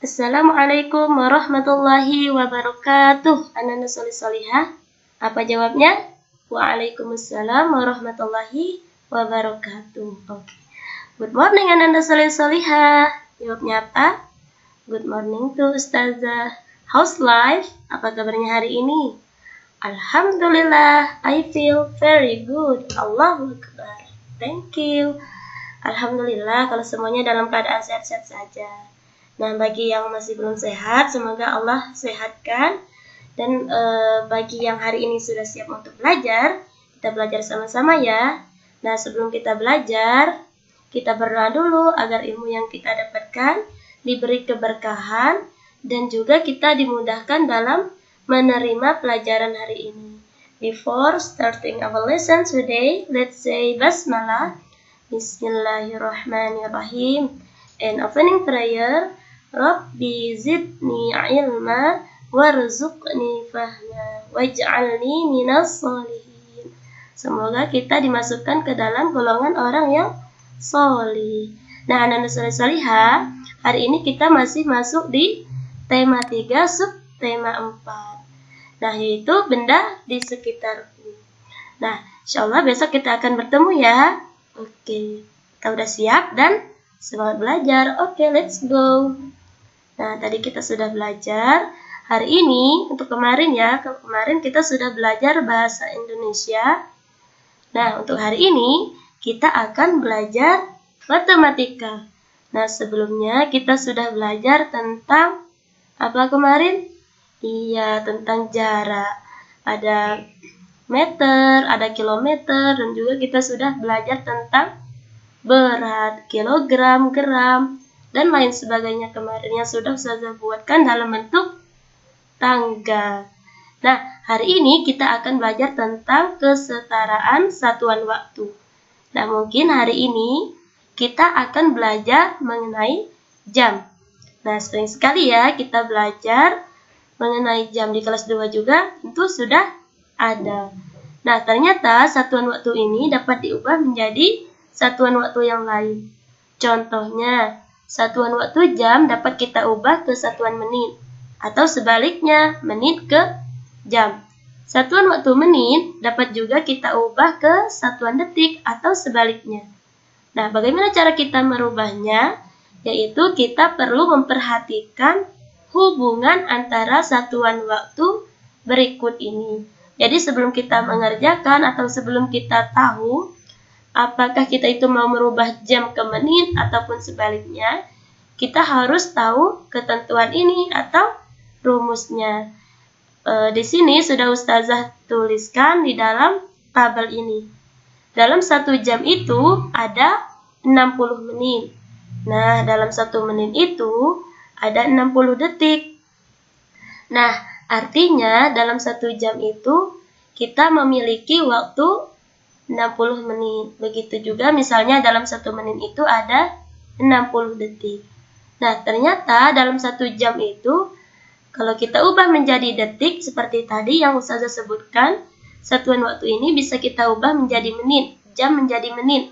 Assalamualaikum warahmatullahi wabarakatuh. Anak-anak solih-solihah. Apa jawabnya? Waalaikumsalam warahmatullahi wabarakatuh. Oke. Good morning anak-anak solih-solihah. Jawabnya apa? Good morning to Ustazah. How's life? Apa kabarnya hari ini? Alhamdulillah, I feel very good. Allahu Akbar. Thank you. Alhamdulillah kalau semuanya dalam keadaan sehat-sehat saja. Nah, bagi yang masih belum sehat, semoga Allah sehatkan. Dan bagi yang hari ini sudah siap untuk belajar, kita belajar sama-sama ya. Nah, sebelum kita belajar, kita berdoa dulu agar ilmu yang kita dapatkan diberi keberkahan dan juga kita dimudahkan dalam menerima pelajaran hari ini. Before starting our lesson today, let's say Basmalah. Bismillahirrahmanirrahim. And opening prayer. Rabbi zidni ilma warzuqni fahma waj'alni minas solihin. Semoga kita dimasukkan ke dalam golongan orang yang solih. Nah, anak-anak solih-solihah, hari ini kita masih masuk di tema 3 subtema 4. Nah, yaitu benda di sekitarku. Nah, insyaallah besok kita akan bertemu ya. Oke, kita udah siap dan semangat belajar. Oke, let's go. Nah, tadi kita sudah belajar. Hari ini, untuk kemarin ya, kemarin kita sudah belajar bahasa Indonesia. Nah, untuk hari ini, kita akan belajar matematika. Nah, sebelumnya kita sudah belajar tentang apa kemarin? Iya, tentang jarak. Ada meter, ada kilometer, dan juga kita sudah belajar tentang berat, kilogram, gram, dan lain sebagainya kemarin yang sudah Ustazah buatkan dalam bentuk tangga. Nah, hari ini kita akan belajar tentang kesetaraan satuan waktu. Nah, mungkin hari ini kita akan belajar mengenai jam. Nah, sering sekali ya kita belajar mengenai jam di kelas 2 juga tentu sudah ada. Nah, ternyata satuan waktu ini dapat diubah menjadi satuan waktu yang lain. Contohnya, satuan waktu jam dapat kita ubah ke satuan menit, atau sebaliknya, menit ke jam. Satuan waktu menit dapat juga kita ubah ke satuan detik, atau sebaliknya. Nah, bagaimana cara kita merubahnya? Yaitu kita perlu memperhatikan hubungan antara satuan waktu berikut ini. Jadi sebelum kita mengerjakan atau sebelum kita tahu apakah kita itu mau merubah jam ke menit ataupun sebaliknya, kita harus tahu ketentuan ini atau rumusnya. Di sini sudah Ustazah tuliskan di dalam tabel ini. Dalam 1 jam itu ada 60 menit. Nah, dalam 1 menit itu ada 60 detik. Nah, artinya dalam 1 jam itu kita memiliki waktu 60 menit. Begitu juga misalnya dalam 1 menit itu ada 60 detik. Nah, ternyata dalam 1 jam itu kalau kita ubah menjadi detik seperti tadi yang Ustazah sebutkan, satuan waktu ini bisa kita ubah menjadi menit, jam menjadi menit.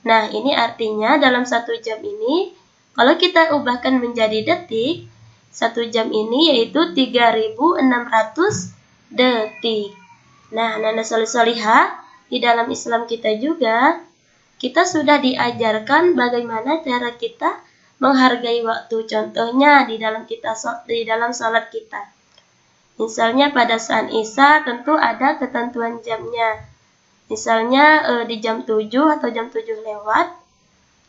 Nah, ini artinya dalam 1 jam ini kalau kita ubahkan menjadi detik, 1 jam ini yaitu 3.600 detik. Nah, anak-anak solih-solihah, di dalam Islam kita juga, kita sudah diajarkan bagaimana cara kita menghargai waktu. Contohnya di dalam salat kita. Misalnya pada saat Isya tentu ada ketentuan jamnya. Misalnya di jam 7 atau jam 7 lewat.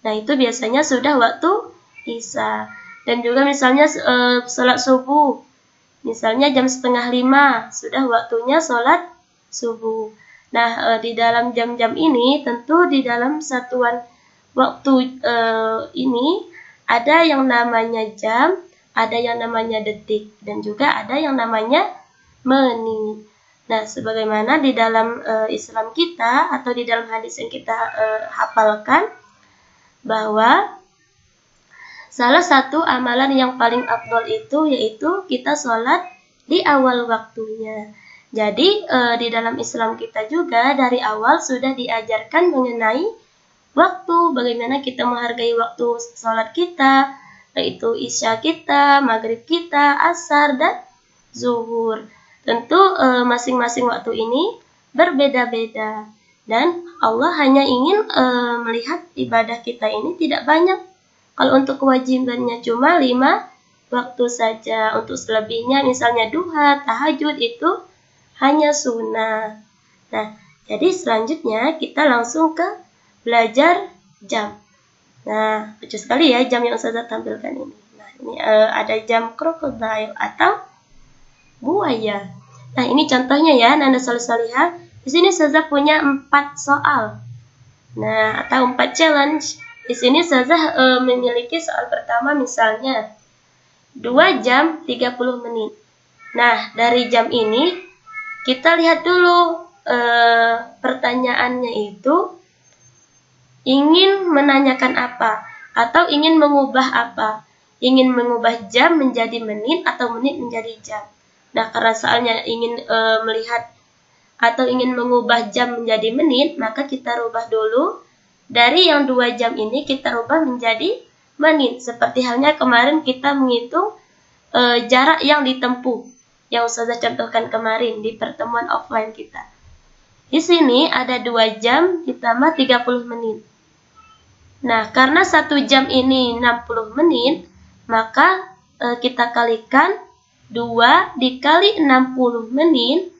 Nah, itu biasanya sudah waktu Isya. Dan juga misalnya salat subuh. Misalnya jam 4:30 sudah waktunya salat subuh. Nah, di dalam jam-jam ini tentu di dalam satuan waktu ini ada yang namanya jam, ada yang namanya detik, dan juga ada yang namanya menit. Nah, sebagaimana di dalam Islam kita atau di dalam hadis yang kita hafalkan bahwa salah satu amalan yang paling afdol itu yaitu kita sholat di awal waktunya. Jadi di dalam Islam kita juga dari awal sudah diajarkan mengenai waktu, bagaimana kita menghargai waktu sholat kita, yaitu isya kita, maghrib kita, asar, dan zuhur. Tentu masing-masing waktu ini berbeda-beda, dan Allah hanya ingin melihat ibadah kita ini tidak banyak. Kalau untuk kewajibannya cuma 5 waktu saja. Untuk selebihnya misalnya duha, tahajud itu hanya sunnah. Nah, jadi selanjutnya kita langsung ke belajar jam. Nah, lucu sekali ya jam yang Ustazah tampilkan ini. Nah, ini ada jam krokodil atau buaya. Nah, ini contohnya ya, Nanda Solihah. Di sini Ustazah punya 4 soal. Nah, atau 4 challenge. Di sini Ustazah memiliki soal pertama misalnya 2 jam 30 menit. Nah, dari jam ini kita lihat dulu pertanyaannya itu ingin menanyakan apa atau ingin mengubah apa. Ingin mengubah jam menjadi menit atau menit menjadi jam. Nah, karena soalnya ingin melihat atau ingin mengubah jam menjadi menit, maka kita rubah dulu. Dari yang 2 jam ini kita rubah menjadi menit. Seperti halnya kemarin kita menghitung jarak yang ditempuh, yang Ustazah contohkan kemarin di pertemuan offline kita. Di sini ada 2 jam ditambah 30 menit. Nah, karena 1 jam ini 60 menit, maka kita kalikan 2 dikali 60 menit.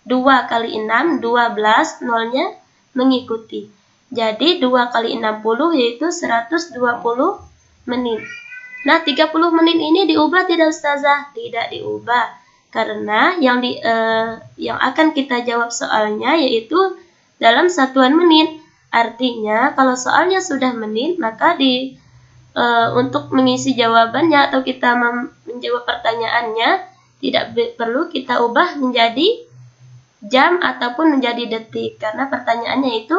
2 kali 6, 12, nolnya mengikuti. Jadi 2 kali 60 yaitu 120 menit. Nah, 30 menit ini diubah tidak Ustazah? Tidak diubah. Karena yang akan kita jawab soalnya yaitu dalam satuan menit. Artinya kalau soalnya sudah menit, maka untuk mengisi jawabannya atau kita menjawab pertanyaannya tidak perlu kita ubah menjadi jam ataupun menjadi detik, karena pertanyaannya itu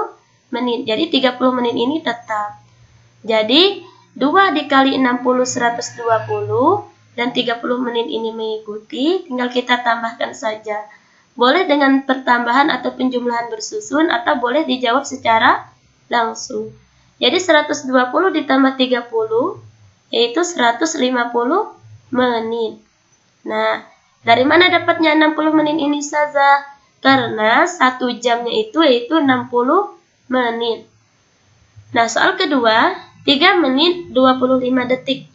menit. Jadi 30 menit ini tetap. Jadi 2 dikali 60 120 dan 30 menit ini mengikuti, tinggal kita tambahkan saja. Boleh dengan pertambahan atau penjumlahan bersusun atau boleh dijawab secara langsung. Jadi 120 ditambah 30 yaitu 150 menit. Nah, dari mana dapatnya 60 menit ini saja? Karena 1 jamnya itu yaitu 60 menit. Nah, soal kedua, 3 menit 25 detik.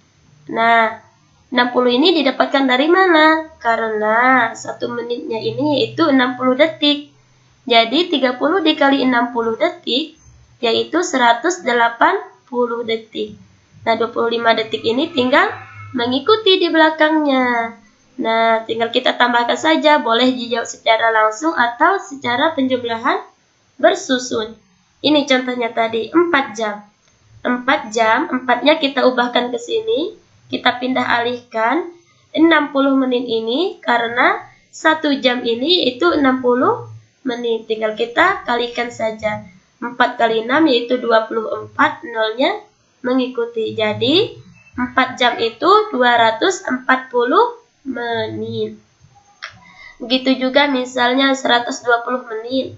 Nah, 60 ini didapatkan dari mana? Karena 1 menitnya ini yaitu 60 detik. Jadi 30 dikali 60 detik yaitu 180 detik. Nah, 25 detik ini tinggal mengikuti di belakangnya. Nah, tinggal kita tambahkan saja, boleh dijawab secara langsung atau secara penjumlahan bersusun. Ini contohnya tadi, 4 jam. 4 jam, 4-nya kita ubahkan ke sini, kita pindah alihkan 60 menit ini karena 1 jam ini itu 60 menit. Tinggal kita kalikan saja. 4 kali 6 yaitu 24, nolnya mengikuti. Jadi 4 jam itu 240 menit. Begitu juga misalnya 120 menit.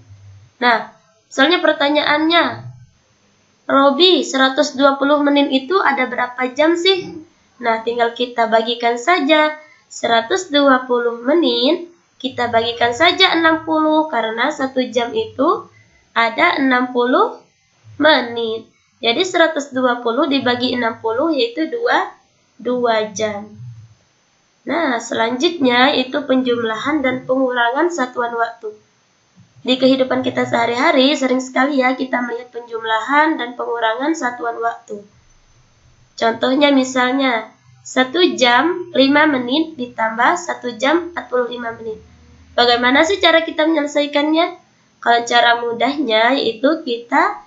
Nah, misalnya pertanyaannya, Robi, 120 menit itu ada berapa jam sih? Nah, tinggal kita bagikan saja. 120 menit, kita bagikan saja 60, karena 1 jam itu ada 60 menit. Jadi 120 dibagi 60 yaitu 2 jam. Nah, selanjutnya itu penjumlahan dan pengurangan satuan waktu. Di kehidupan kita sehari-hari sering sekali ya kita melihat penjumlahan dan pengurangan satuan waktu. Contohnya misalnya 1 jam 5 menit ditambah 1 jam 45 menit. Bagaimana sih cara kita menyelesaikannya? Kalau cara mudahnya yaitu kita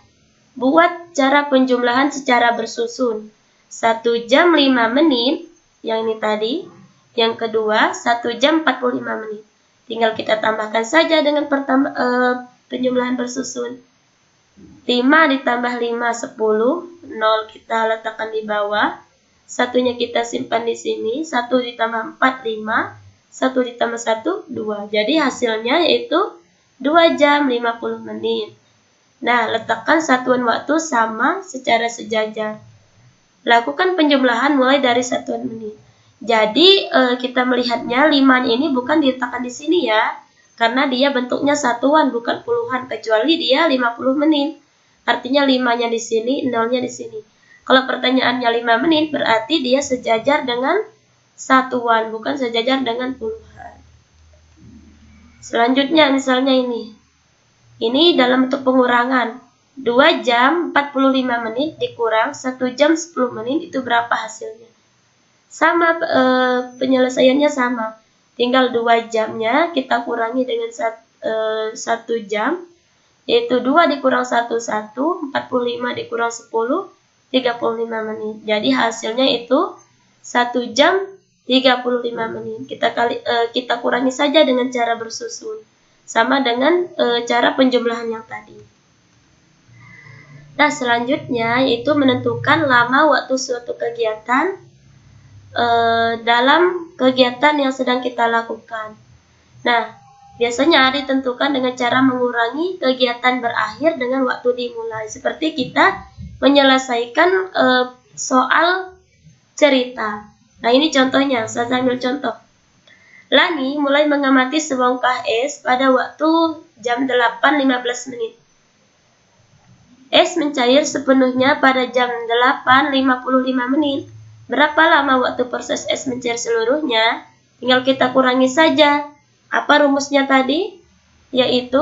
buat cara penjumlahan secara bersusun. 1 jam 5 menit, yang ini tadi. Yang kedua, 1 jam 45 menit. Tinggal kita tambahkan saja dengan penjumlahan bersusun. 5 ditambah 5, 10. 0 kita letakkan di bawah. Satunya kita simpan di sini. 1 ditambah 4, 5. 1 ditambah 1, 2. Jadi hasilnya yaitu 2 jam 50 menit. Nah, letakkan satuan waktu sama secara sejajar. lakukan penjumlahan mulai dari satuan menit. Jadi kita melihatnya 5 ini bukan diletakkan di sini ya, karena dia bentuknya satuan bukan puluhan, kecuali dia 50 menit. Artinya 5-nya di sini, 0-nya di sini. Kalau pertanyaannya 5 menit, berarti dia sejajar dengan satuan, bukan sejajar dengan puluhan. Selanjutnya misalnya ini. Ini dalam bentuk pengurangan. 2 jam 45 menit dikurang 1 jam 10 menit, itu berapa hasilnya? Sama, penyelesaiannya sama. Tinggal 2 jamnya kita kurangi dengan 1 jam, yaitu 2 dikurang 1, 1, 45 dikurang 10, 35 menit. Jadi hasilnya itu 1 jam 35 menit. Kita kurangi saja dengan cara bersusun. Sama dengan cara penjumlahan yang tadi. Nah, selanjutnya yaitu menentukan lama waktu suatu kegiatan dalam kegiatan yang sedang kita lakukan. Nah, biasanya ditentukan dengan cara mengurangi kegiatan berakhir dengan waktu dimulai. Seperti kita menyelesaikan soal cerita. Nah, ini contohnya, saya ambil contoh. Lani mulai mengamati sebongkah es pada waktu jam 8.15 menit. Es mencair sepenuhnya pada jam 8.55 menit. Berapa lama waktu proses es mencair seluruhnya? Tinggal kita kurangi saja. Apa rumusnya tadi? Yaitu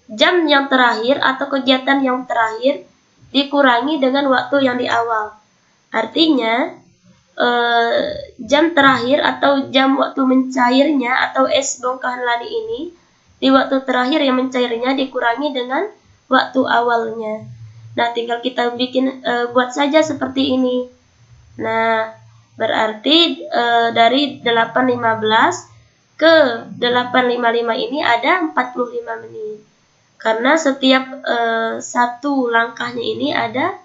jam yang terakhir atau kegiatan yang terakhir dikurangi dengan waktu yang di awal. Artinya jam terakhir atau jam waktu mencairnya atau es bongkahan Lani ini, di waktu terakhir yang mencairnya dikurangi dengan waktu awalnya. Nah, tinggal kita buat saja seperti ini. Nah, berarti dari 8.15 ke 8.55 ini ada 45 menit. Karena setiap satu langkahnya ini ada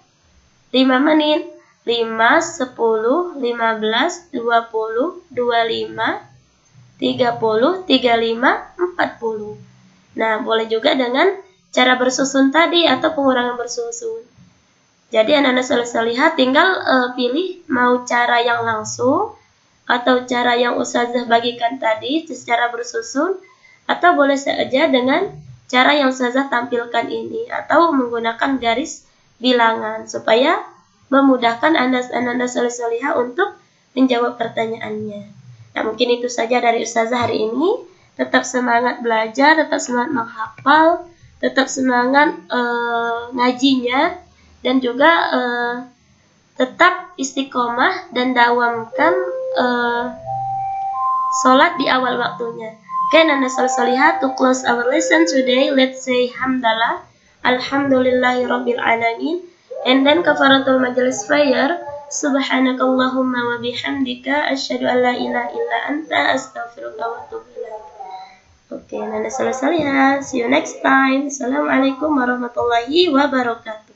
5 menit. 5, 10, 15, 20, 25, 30, 35, 40. Nah, boleh juga dengan cara bersusun tadi atau pengurangan bersusun. Jadi anak-anak salihah tinggal pilih mau cara yang langsung atau cara yang ustazah bagikan tadi secara bersusun, atau boleh saja dengan cara yang ustazah tampilkan ini atau menggunakan garis bilangan supaya memudahkan anak-anak salihah untuk menjawab pertanyaannya. Nah, mungkin itu saja dari ustazah hari ini. Tetap semangat belajar, tetap semangat menghafal, tetap semangat ngajinya, dan juga tetap istiqomah dan dawamkan sholat di awal waktunya. Okay, anak salihah, to close our lesson today, let's say hamdalah, alhamdulillahirabbil alamin, and then kafaratul majelis prayer, subhanakallahumma wa bihamdika asyhadu an la ilaha illa anta astaghfiruka wa atubu ilaik. Oke, anak salihah, see you next time. Assalamualaikum warahmatullahi wabarakatuh.